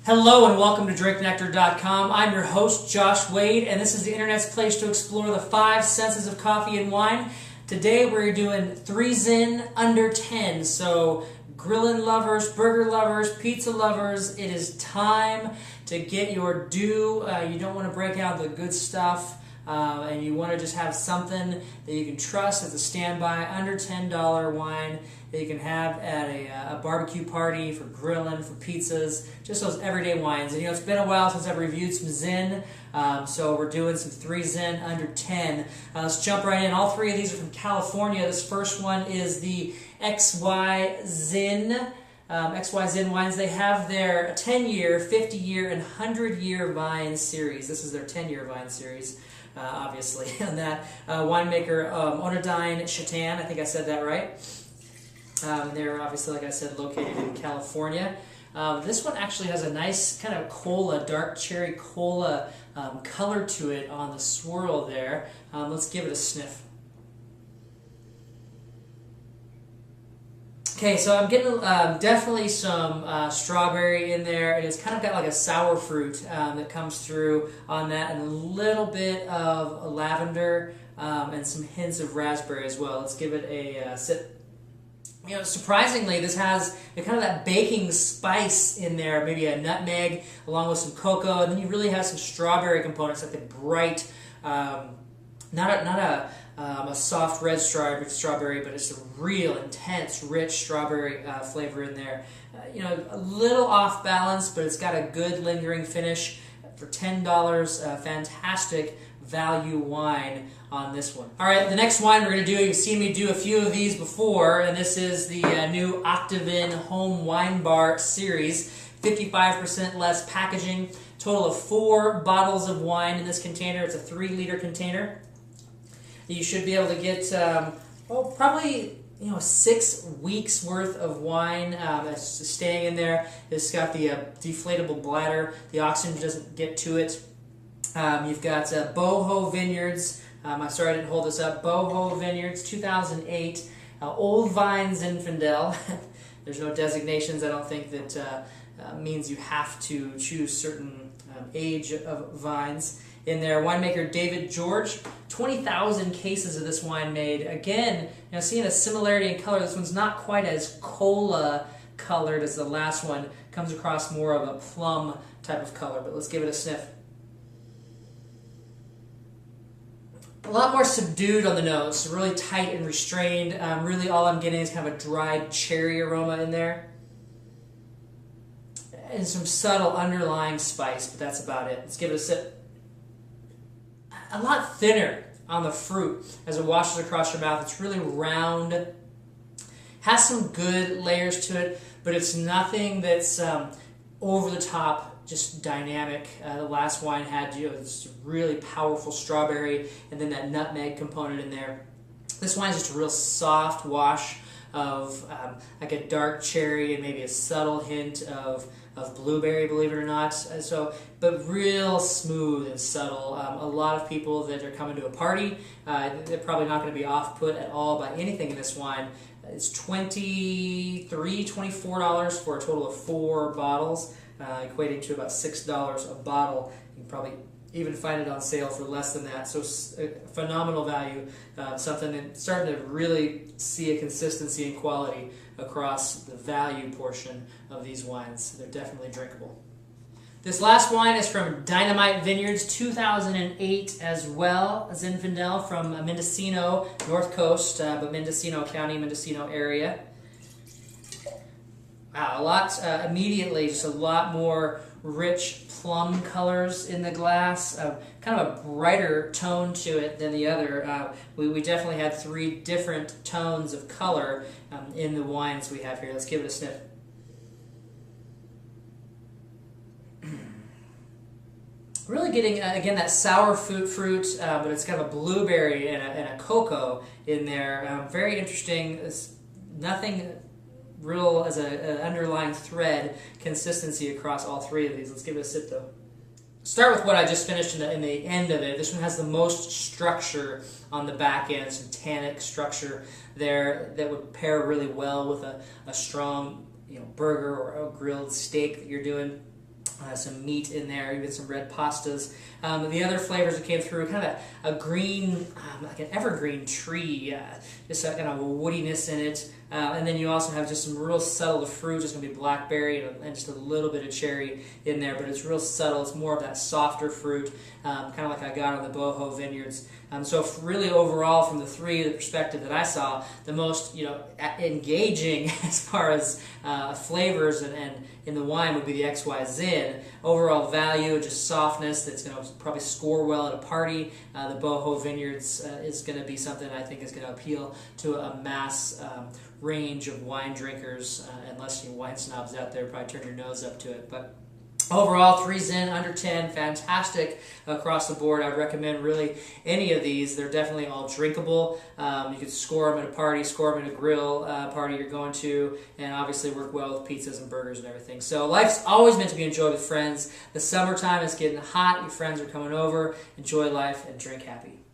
Hello and welcome to drinknectar.com. I'm your host, Josh Wade, and this is the internet's place to explore the 5 senses of coffee and wine. Today we're doing 3 Zin under 10, so grilling lovers, burger lovers, pizza lovers, it is time to get your due. You don't want to break out the good stuff, and you want to just have something that you can trust as a standby, under $10 wine that you can have at a barbecue party, for grilling, for pizzas, just those everyday wines. And it's been a while since I've reviewed some Zin, so we're doing some 3 Zin under 10. Let's jump right in. All 3 of these are from California. This first one is the XY Zin. XY Zin wines. They have their 10-year, 50-year, and 100-year vine series. This is their 10-year vine series, obviously. And that winemaker, Onadine Chatan, I think I said that right. They're obviously, like I said, located in California. This one actually has a nice kind of cola, dark cherry cola color to it on the swirl there. Let's give it a sniff. Okay, so I'm getting definitely some strawberry in there, and it's kind of got like a sour fruit that comes through on that, and a little bit of lavender and some hints of raspberry as well. Let's give it a sip. Surprisingly, this has kind of that baking spice in there, maybe a nutmeg along with some cocoa, and then you really have some strawberry components, like the bright, not a soft red strawberry, but it's a real intense, rich strawberry flavor in there. A little off balance, but it's got a good lingering finish. For $10, fantastic value wine on this one. All right, the next wine we're going to do, you've seen me do a few of these before, and this is the new Octavin Home Wine Bar series. 55% less packaging, total of 4 bottles of wine in this container. It's a 3-liter container. You should be able to get probably 6 weeks worth of wine that's staying in there. It's got the deflatable bladder. The oxygen doesn't get to it. You've got Boho Vineyards. I'm sorry I didn't hold this up. Boho Vineyards, 2008. Old Vine Zinfandel. There's no designations. I don't think that means you have to choose certain age of vines. In there, winemaker David George, 20,000 cases of this wine made. Again, seeing a similarity in color. This one's not quite as cola colored as the last one. Comes across more of a plum type of color, but let's give it a sniff. A lot more subdued on the nose, really tight and restrained. Really all I'm getting is kind of a dried cherry aroma in there. And some subtle underlying spice, but that's about it. Let's give it a sip. A lot thinner on the fruit as it washes across your mouth. It's really round, has some good layers to it, but it's nothing that's over the top, just dynamic. The last wine had this really powerful strawberry and then that nutmeg component in there. This wine is just a real soft wash of like a dark cherry and maybe a subtle hint of blueberry, believe it or not. But real smooth and subtle. A lot of people that are coming to a party, they're probably not going to be off-put at all by anything in this wine. It's $24 for a total of 4 bottles, equating to about $6 a bottle. You can probably even find it on sale for less than that. So phenomenal value, something that's starting to really see a consistency and quality across the value portion of these wines. They're definitely drinkable. This last wine is from Dynamite Vineyards, 2008 as well. Zinfandel from Mendocino, North Coast, but Mendocino County, Mendocino area. Wow, a lot, immediately, just a lot more rich plum colors in the glass, kind of a brighter tone to it than the other. We definitely had 3 different tones of color in the wines we have here. Let's give it a sniff. Really getting, again, that sour fruit, but it's got a blueberry and a cocoa in there. Very interesting. It's nothing real as an underlying thread consistency across all 3 of these. Let's give it a sip though. Start with what I just finished in the end of it. This one has the most structure on the back end, some tannic structure there that would pair really well with a strong burger or a grilled steak that you're doing. some meat in there, even some red pastas. The other flavors that came through, kind of a green, like an evergreen tree, just a kind of a woodiness in it. And then you also have just some real subtle fruit. It's going to be blackberry and just a little bit of cherry in there, but it's real subtle. It's more of that softer fruit, kind of like I got on the Boho Vineyards. So really overall, from the three, the perspective that I saw, the most engaging as far as flavors and in the wine would be the XY Zin. Overall value, just softness that's going to probably score well at a party. The Boho Vineyards is going to be something I think is going to appeal to a mass range of wine drinkers, unless you wine snobs out there probably turn your nose up to it. But overall, 3 Zin, under 10, fantastic across the board. I'd recommend really any of these. They're definitely all drinkable. You could score them at a party, score them at a grill party you're going to, and obviously work well with pizzas and burgers and everything. So life's always meant to be enjoyed with friends. The summertime is getting hot. Your friends are coming over. Enjoy life and drink happy.